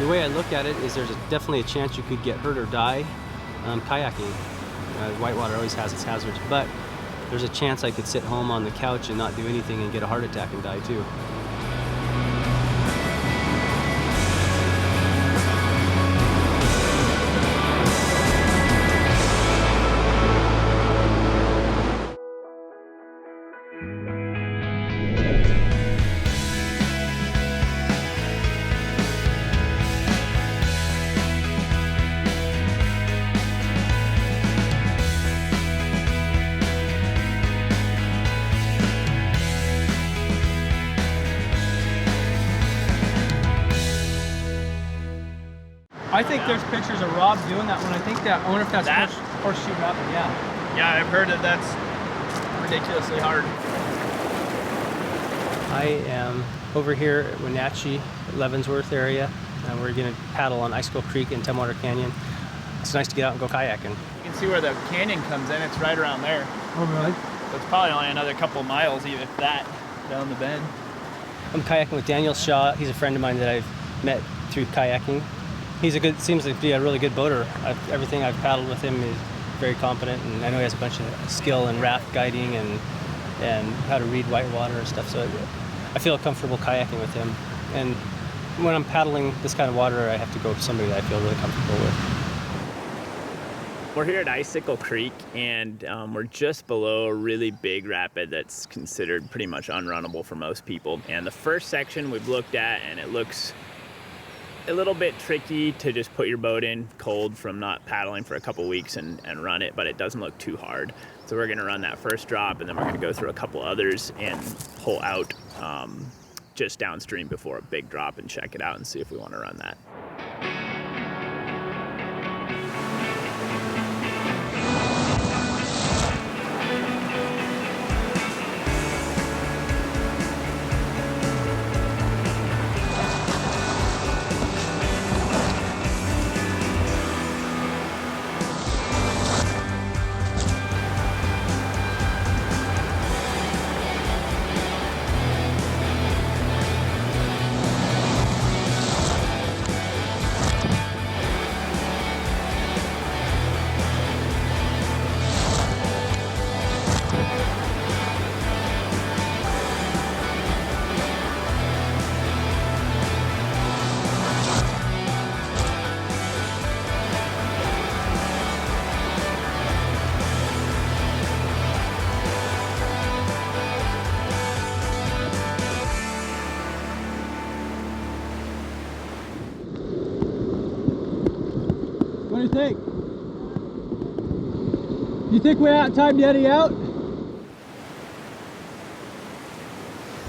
The way I look at it is there's definitely a chance you could get hurt or die kayaking. Whitewater always has its hazards, but there's a chance I could sit home on the couch and not do anything and get a heart attack and die too. I think there's pictures of Rob doing that one. I wonder if that's Horseshoe Rapid, yeah. Yeah, I've heard that that's ridiculously hard. I am over here at Wenatchee, Leavenworth area, and we're gonna paddle on Icicle Creek in Tumwater Canyon. It's nice to get out and go kayaking. You can see where the canyon comes in, it's right around there. Oh, really? So it's probably only another couple miles, even if that, down the bend. I'm kayaking with Daniel Shaw. He's a friend of mine that I've met through kayaking. Seems to be a really good boater. Everything I've paddled with him is very competent, and I know he has a bunch of skill in raft guiding and how to read whitewater and stuff. So I feel comfortable kayaking with him. And when I'm paddling this kind of water, I have to go with somebody that I feel really comfortable with. We're here at Icicle Creek, and we're just below a really big rapid that's considered pretty much unrunnable for most people. And the first section we've looked at, and it looks a little bit tricky to just put your boat in cold from not paddling for a couple weeks and run it, but it doesn't look too hard. So we're gonna run that first drop, and then we're gonna go through a couple others and pull out just downstream before a big drop and check it out and see if we wanna run that. What do you think? You think we timed Eddie out?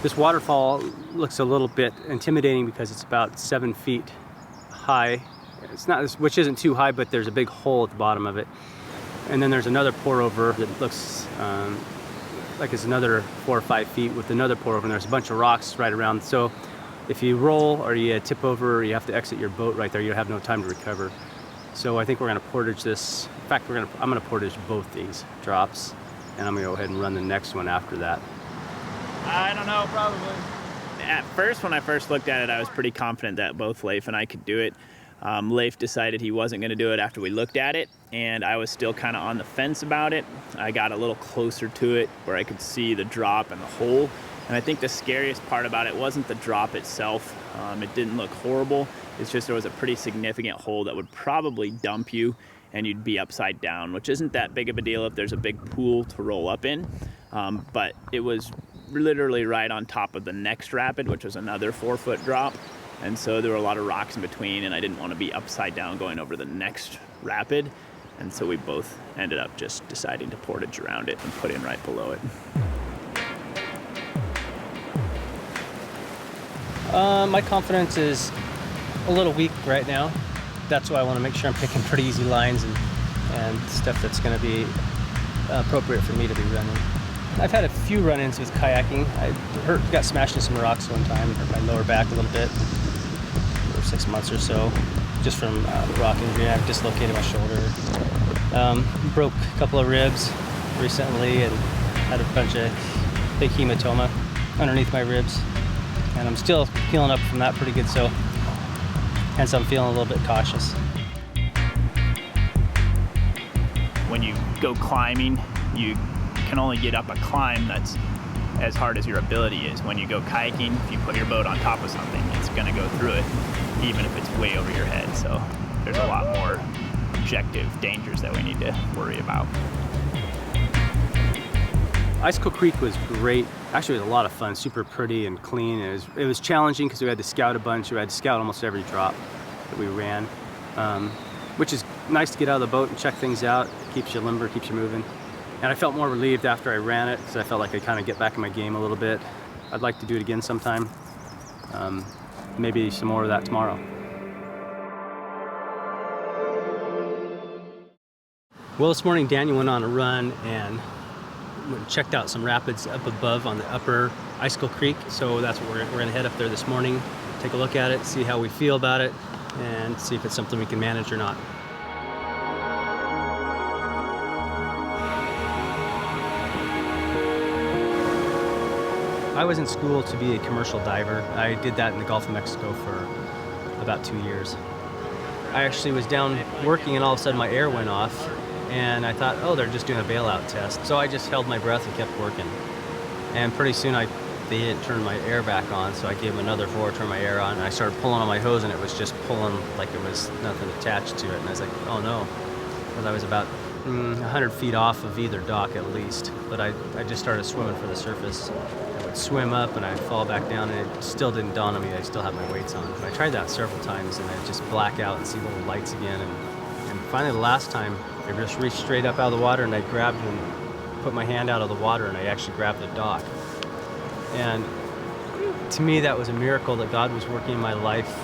This waterfall looks a little bit intimidating because it's about 7 feet high. It's not, which isn't too high, but there's a big hole at the bottom of it. And then there's another pour over that looks like it's another 4 or 5 feet with another pour over, and there's a bunch of rocks right around. So if you roll or you tip over or you have to exit your boat right there, you have no time to recover. So I think we're gonna portage this. In fact, I'm gonna portage both these drops, and I'm gonna go ahead and run the next one after that. I don't know, probably. At first, when I first looked at it, I was pretty confident that both Leif and I could do it. Leif decided he wasn't gonna do it after we looked at it, and I was still kind of on the fence about it. I got a little closer to it where I could see the drop and the hole. And I think the scariest part about it wasn't the drop itself. It didn't look horrible. It's just there was a pretty significant hole that would probably dump you and you'd be upside down, which isn't that big of a deal if there's a big pool to roll up in. But it was literally right on top of the next rapid, which was another 4-foot drop. And so there were a lot of rocks in between, and I didn't want to be upside down going over the next rapid. And so we both ended up just deciding to portage around it and put in right below it. My confidence is a little weak right now. That's why I want to make sure I'm picking pretty easy lines and stuff that's going to be appropriate for me to be running. I've had a few run-ins with kayaking. I got smashed in some rocks one time, hurt my lower back a little bit for 6 months or so, just from rock injury. I dislocated my shoulder. Broke a couple of ribs recently and had a bunch of big hematoma underneath my ribs. And I'm still healing up from that pretty good. So hence I'm feeling a little bit cautious. When you go climbing, you can only get up a climb that's as hard as your ability is. When you go kayaking, if you put your boat on top of something, it's going to go through it, even if it's way over your head. So there's a lot more objective dangers that we need to worry about. Icicle Creek was great. Actually, it was a lot of fun, super pretty and clean. It was challenging because we had to scout a bunch. We had to scout almost every drop that we ran, which is nice to get out of the boat and check things out. It keeps you limber, keeps you moving. And I felt more relieved after I ran it because I felt like I kind of get back in my game a little bit. I'd like to do it again sometime. Maybe some more of that tomorrow. Well, this morning Daniel went on a run and checked out some rapids up above on the upper Icicle Creek. So that's what we're gonna head up there this morning, take a look at it, see how we feel about it, and see if it's something we can manage or not. I was in school to be a commercial diver. I did that in the Gulf of Mexico for about 2 years. I actually was down working and all of a sudden my air went off and I thought, oh, they're just doing a bailout test. So I just held my breath and kept working. And pretty soon they didn't turn my air back on, so I gave them another 4, turned my air on, and I started pulling on my hose and it was just pulling like it was nothing attached to it. And I was like, oh no, because I was about 100 feet off of either dock at least. But I just started swimming for the surface. I would swim up and I'd fall back down, and it still didn't dawn on me I still have my weights on. But I tried that several times and I'd just black out and see little lights again. And finally the last time, I just reached straight up out of the water and I grabbed and put my hand out of the water and I actually grabbed the dock. And to me that was a miracle that God was working in my life.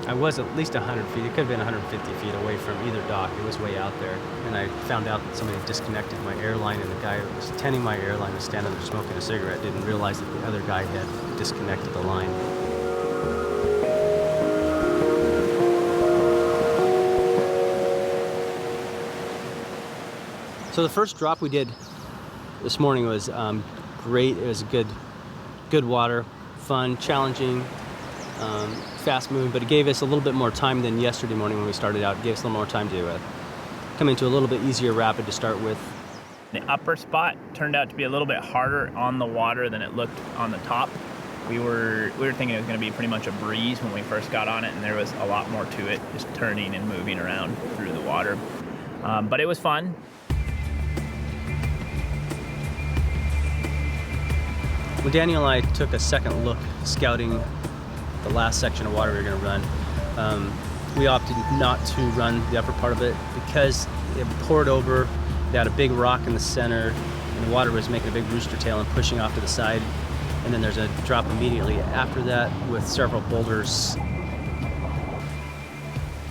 I was at least 100 feet, it could have been 150 feet away from either dock. It was way out there. And I found out that somebody disconnected my airline, and the guy who was tending my airline was standing there smoking a cigarette, didn't realize that the other guy had disconnected the line. So the first drop we did this morning was great. It was good water, fun, challenging, fast moving, but it gave us a little bit more time than yesterday morning when we started out. It gave us a little more time to come into a little bit easier rapid to start with. The upper spot turned out to be a little bit harder on the water than it looked on the top. We were thinking it was going to be pretty much a breeze when we first got on it, and there was a lot more to it, just turning and moving around through the water. But it was fun. Well, Daniel and I took a second look scouting the last section of water we were going to run. We opted not to run the upper part of it because it poured over. They had a big rock in the center, and the water was making a big rooster tail and pushing off to the side. And then there's a drop immediately after that with several boulders.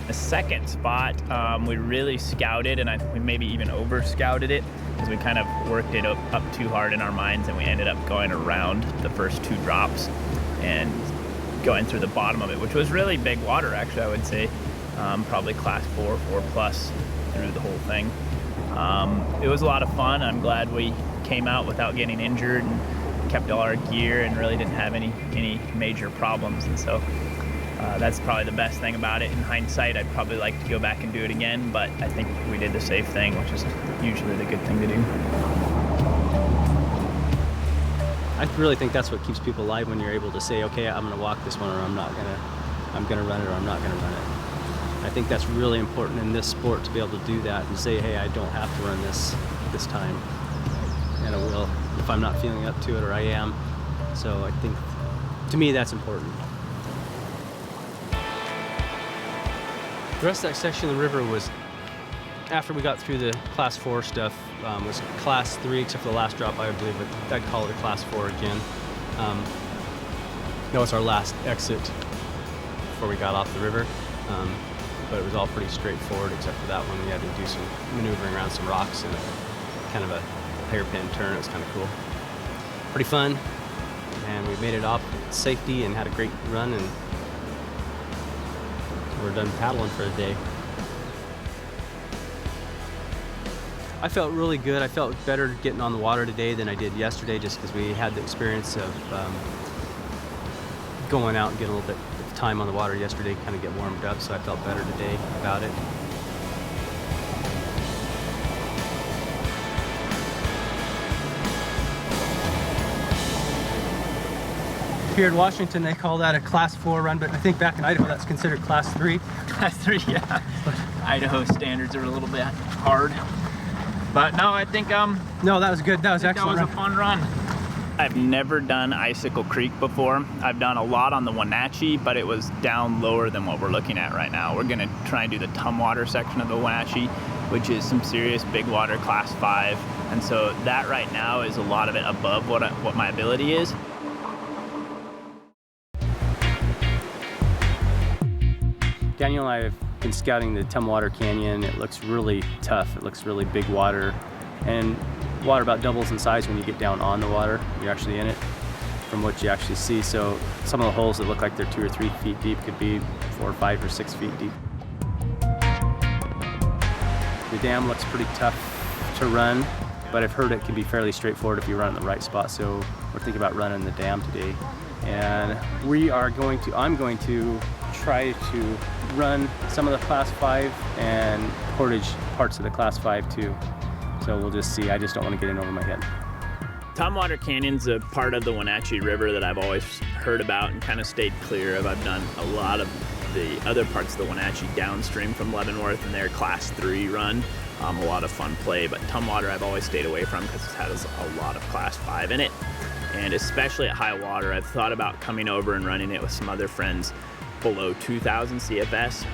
The second spot, we really scouted, and we maybe even over scouted it because we kind of worked it up too hard in our minds, and we ended up going around the first 2 drops and going through the bottom of it, which was really big water, actually, I would say. Probably class 4 plus through the whole thing. It was a lot of fun. I'm glad we came out without getting injured and kept all our gear and really didn't have any major problems. And so that's probably the best thing about it. In hindsight, I'd probably like to go back and do it again, but I think we did the safe thing, which is usually the good thing to do. I really think that's what keeps people alive, when you're able to say, okay, I'm going to walk this one, or I'm going to run it, or I'm not going to run it. I think that's really important in this sport, to be able to do that and say, hey, I don't have to run this time, and I will if I'm not feeling up to it, or I am. So I think, to me, that's important. The rest of that section of the river was, after we got through the class 4 stuff, was class 3, except for the last drop, I believe, but I'd call it a class 4 again. That was our last exit before we got off the river. But it was all pretty straightforward, except for that one. We had to do some maneuvering around some rocks and kind of a hairpin turn. It was kind of cool. Pretty fun. And we made it off with safety and had a great run, and we're done paddling for the day. I felt really good. I felt better getting on the water today than I did yesterday, just because we had the experience of going out and getting a little bit enough time on the water yesterday to kind of get warmed up, so I felt better today about it. Here in Washington, they call that a Class 4 run, but I think back in Idaho, that's considered Class 3. Class 3, yeah. Idaho standards are a little bit hard. But no, I think No, that was good. That was that excellent. was a fun run. I've never done Icicle Creek before. I've done a lot on the Wenatchee, but it was down lower than what we're looking at right now. We're gonna try and do the Tumwater section of the Wenatchee, which is some serious big water, Class 5. And so that right now is a lot of it above what my ability is. Daniel and I have been scouting the Tumwater Canyon. It looks really tough. It looks really big water. And water about doubles in size when you get down on the water. You're actually in it from what you actually see. So some of the holes that look like they're 2 or 3 feet deep could be 4 or 5 or 6 feet deep. The dam looks pretty tough to run, but I've heard it can be fairly straightforward if you run in the right spot. So we're thinking about running the dam today. And I'm going to try to run some of the Class 5 and portage parts of the Class 5 too. So we'll just see. I just don't want to get in over my head. Tumwater Canyon's a part of the Wenatchee River that I've always heard about and kind of stayed clear of. I've done a lot of the other parts of the Wenatchee downstream from Leavenworth and their Class 3 run. A lot of fun play, but Tumwater I've always stayed away from because it has a lot of Class 5 in it. And especially at high water, I've thought about coming over and running it with some other friends below 2,000 CFS.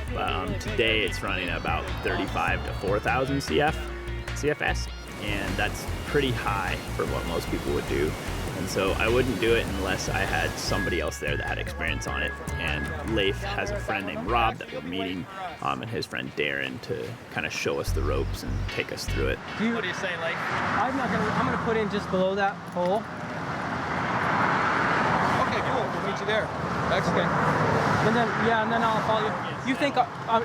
Today it's running about 35 to 4,000 CFS, and that's pretty high for what most people would do. And so I wouldn't do it unless I had somebody else there that had experience on it. And Leif has a friend named Rob that we're meeting, and his friend Darren to kind of show us the ropes and take us through it. What do you say, Leif? I'm gonna put in just below that hole. Okay, cool. We'll meet you there. Excellent. And then I'll follow you. You think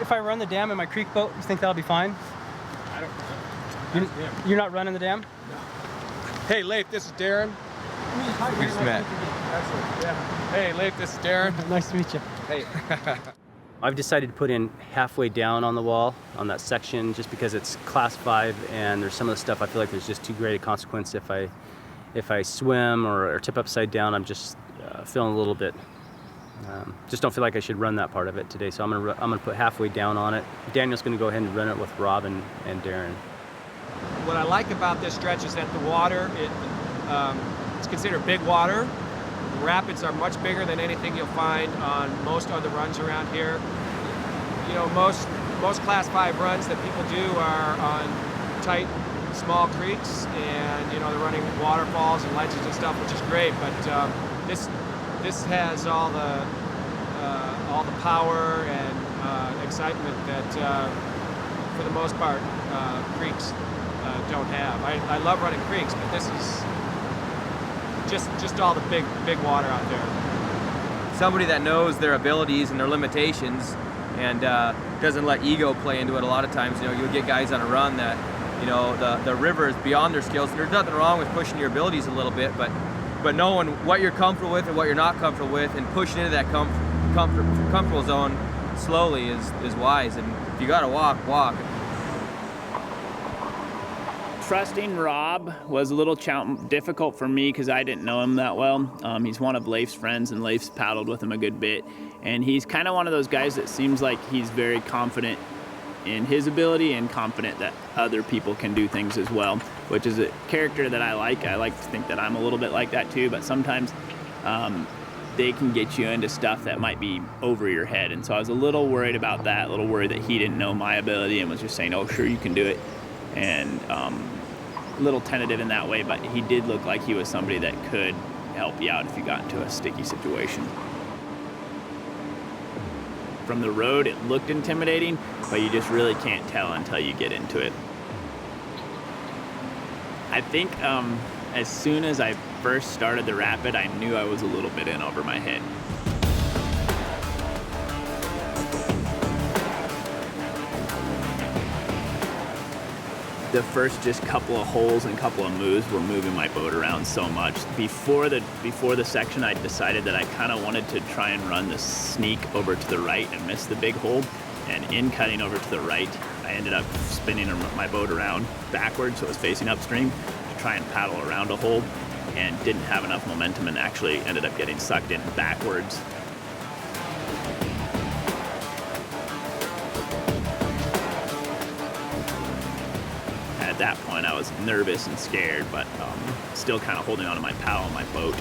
if I run the dam in my creek boat, you think that'll be fine? I don't know. You're not running the dam? No. Hey, Leif, this is Darren. We just met. Excellent. Yeah. Hey, Leif, this is Darren. Nice to meet you. Hey. I've decided to put in halfway down on the wall on that section just because it's Class 5 and there's some of the stuff I feel like there's just too great a consequence if I swim or tip upside down. I'm just feeling a little bit. Just don't feel like I should run that part of it today, so I'm gonna put halfway down on it. Daniel's gonna go ahead and run it with Rob and Darren. What I like about this stretch is that the water, it's considered big water. The rapids are much bigger than anything you'll find on most other runs around here. You know, most Class 5 runs that people do are on tight, small creeks, and you know they're running waterfalls and ledges and stuff, which is great. But this has all the power and excitement that, for the most part, creeks don't have. I love running creeks, but this is just all the big water out there. Somebody that knows their abilities and their limitations and doesn't let ego play into it. A lot of times, you know, you'll get guys on a run that, you know, the river is beyond their skills. And there's nothing wrong with pushing your abilities a little bit, but knowing what you're comfortable with and what you're not comfortable with and pushing into that comfortable zone slowly is wise. And if you gotta walk. Trusting Rob was a little difficult for me because I didn't know him that well. He's one of Leif's friends, and Leif's paddled with him a good bit. And he's kind of one of those guys that seems like he's very confident in his ability and confident that other people can do things as well, which is a character that I like. I like to think that I'm a little bit like that too, but sometimes they can get you into stuff that might be over your head. And so I was a little worried about that, a little worried that he didn't know my ability and was just saying, oh, sure, you can do it. And a little tentative in that way, but he did look like he was somebody that could help you out if you got into a sticky situation. From the road, it looked intimidating, but you just really can't tell until you get into it. I think as soon as I first started the rapid, I knew I was a little bit in over my head. the first just couple of holes and couple of moves were moving my boat around so much. Before the section, I decided that I kind of wanted to try and run the sneak over to the right and miss the big hole. And in cutting over to the right, I ended up spinning my boat around backwards, so it was facing upstream, to try and paddle around a hole, and didn't have enough momentum and actually ended up getting sucked in backwards. At that point, I was nervous and scared, but still kind of holding onto my paddle and my boat.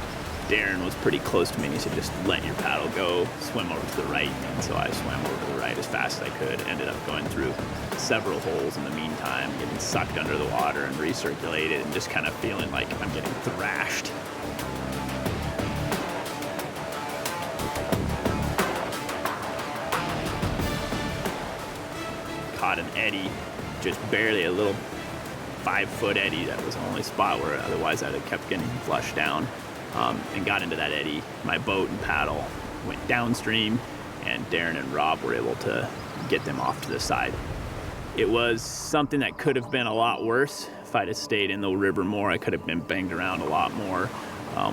Darren was pretty close to me, and he said, just let your paddle go, swim over to the right. And so I swam over to the right as fast as I could, ended up going through several holes in the meantime, getting sucked under the water and recirculated, and just kind of feeling like I'm getting thrashed. Caught an eddy, just barely, a little 5-foot eddy. That was the only spot where otherwise I'd have kept getting flushed down, and got into that eddy. My boat and paddle went downstream, and Darren and Rob were able to get them off to the side. It was something that could have been a lot worse. If I'd have stayed in the river more, I could have been banged around a lot more.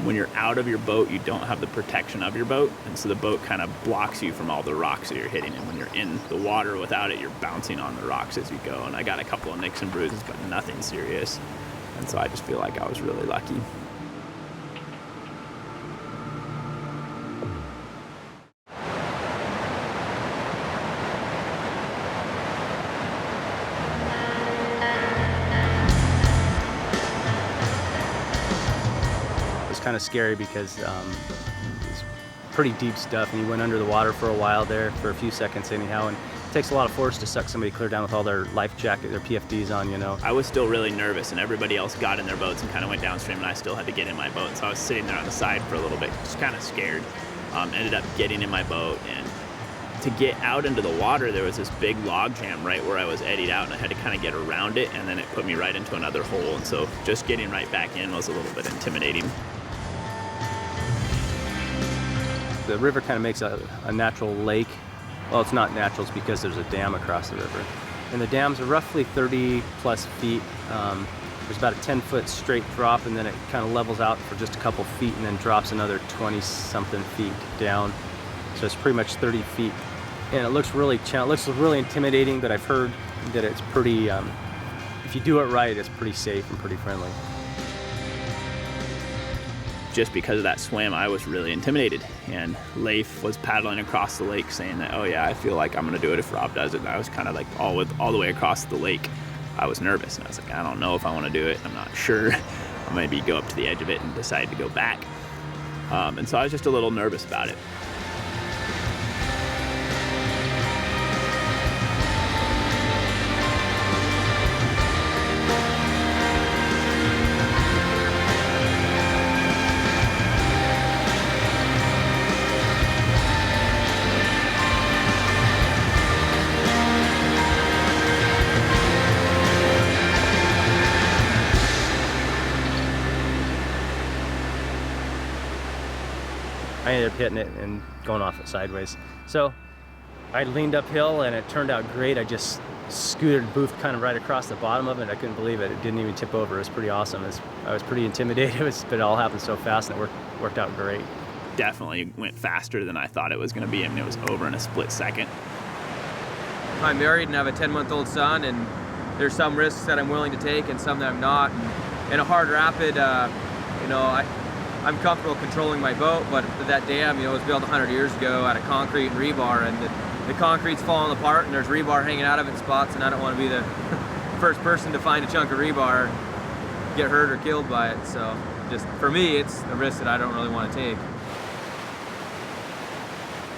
When you're out of your boat, you don't have the protection of your boat, and so the boat kind of blocks you from all the rocks that you're hitting. And when you're in the water without it, you're bouncing on the rocks as you go. And I got a couple of nicks and bruises, but nothing serious. And so I just feel like I was really lucky. Kind of scary because it's pretty deep stuff, and you went under the water for a while there, for a few seconds anyhow, and it takes a lot of force to suck somebody clear down with all their life jacket, their PFDs on, you know. I was still really nervous, and everybody else got in their boats and kind of went downstream, and I still had to get in my boat. So I was sitting there on the side for a little bit, just kind of scared. Ended up getting in my boat, and to get out into the water, there was this big log jam right where I was eddied out, and I had to kind of get around it, and then it put me right into another hole. And so just getting right back in was a little bit intimidating. The river kind of makes a natural lake. Well, it's not natural, it's because there's a dam across the river. And the dams are roughly 30 plus feet. There's about a 10-foot straight drop, and then it kind of levels out for just a couple feet and then drops another 20-something feet down. So it's pretty much 30 feet. And it looks really intimidating, but I've heard that it's pretty, if you do it right, it's pretty safe and pretty friendly. Just because of that swim, I was really intimidated. And Leif was paddling across the lake saying that, oh yeah, I feel like I'm gonna do it if Rob does it. And I was kind of like all the way across the lake. I was nervous, and I was like, I don't know if I wanna do it. I'm not sure. I'll maybe go up to the edge of it and decide to go back. And so I was just a little nervous about it. I ended up hitting it and going off it sideways. So I leaned uphill, and it turned out great. I just scooted and boofed kind of right across the bottom of it. I couldn't believe it. It didn't even tip over. It was pretty awesome. I was pretty intimidated, but it all happened so fast, and it worked out great. Definitely went faster than I thought it was going to be. I mean, it was over in a split second. I'm married and have a 10-month-old son, and there's some risks that I'm willing to take and some that I'm not. And in a hard rapid, I'm comfortable controlling my boat, but that dam, was built 100 years ago out of concrete and rebar, and the concrete's falling apart, and there's rebar hanging out of it in spots, and I don't want to be the first person to find a chunk of rebar, get hurt or killed by it. So just for me, it's a risk that I don't really want to take.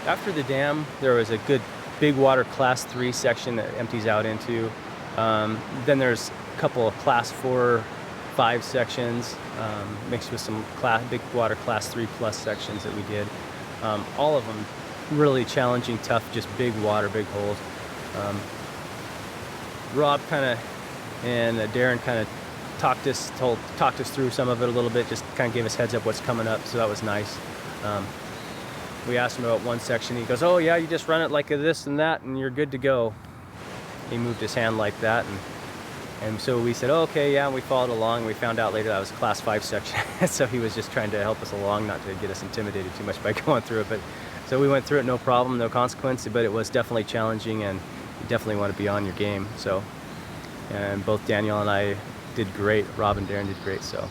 After the dam, there was a good big water class 3 section that empties out into. Then there's a couple of class 4, 5 sections mixed with some big water class 3 plus sections that we did. All of them really challenging, tough, just big water, big holes. Rob and Darren kind of talked us through some of it a little bit, just kind of gave us heads up what's coming up, so that was nice. We asked him about one section. He goes, oh yeah, you just run it like this and that and you're good to go. He moved his hand like that, and And so we said, oh, okay, yeah, and we followed along. We found out later that was a class 5 section. So he was just trying to help us along, not to get us intimidated too much by going through it. But so we went through it, no problem, no consequence, but it was definitely challenging, and you definitely want to be on your game. So, and both Daniel and I did great. Rob and Darren did great. So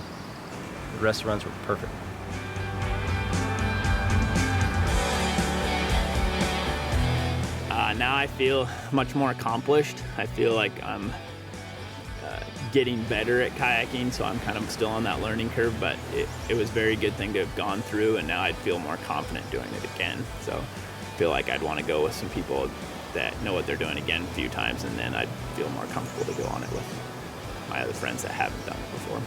the rest of the runs were perfect. Now I feel much more accomplished. I feel like I'm getting better at kayaking, so I'm kind of still on that learning curve, but it was a very good thing to have gone through, and now I'd feel more confident doing it again. So I feel like I'd want to go with some people that know what they're doing again a few times, and then I'd feel more comfortable to go on it with my other friends that haven't done it before.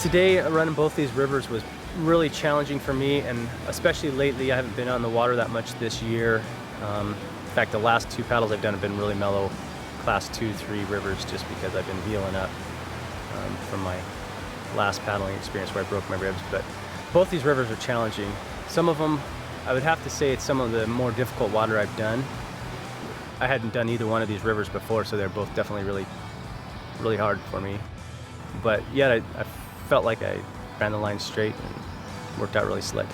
Today, running both these rivers was really challenging for me, and especially lately. I haven't been on the water that much this year. In fact, the last 2 paddles I've done have been really mellow, class 2, 3 rivers, just because I've been healing up from my last paddling experience where I broke my ribs. But both these rivers are challenging. Some of them, I would have to say it's some of the more difficult water I've done. I hadn't done either one of these rivers before, so they're both definitely really, really hard for me. But yet I felt like I ran the line straight and worked out really slick.